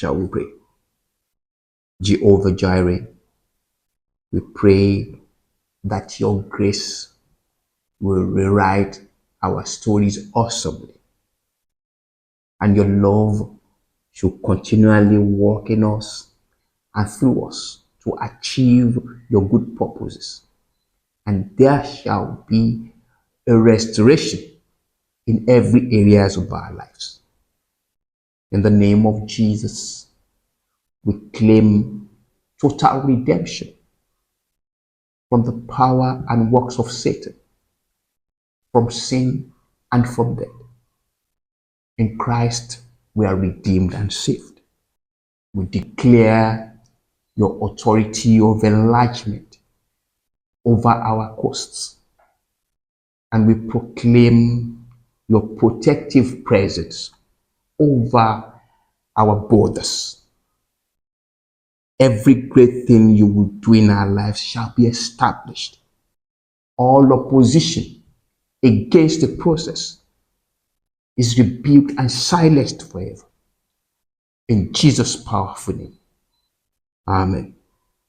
Shall we pray? Jehovah Jireh, we pray that your grace will rewrite our stories awesomely, and your love should continually work in us and through us to achieve your good purposes. And there shall be a restoration in every areas of our lives. In the name of Jesus, we claim total redemption from the power and works of Satan, from sin and from death. In Christ, we are redeemed and saved. We declare your authority of enlargement over our coasts, and we proclaim your protective presence over our borders. Every great thing you will do in our lives shall be established. All opposition against the process is rebuked and silenced forever. In Jesus' powerful name. Amen.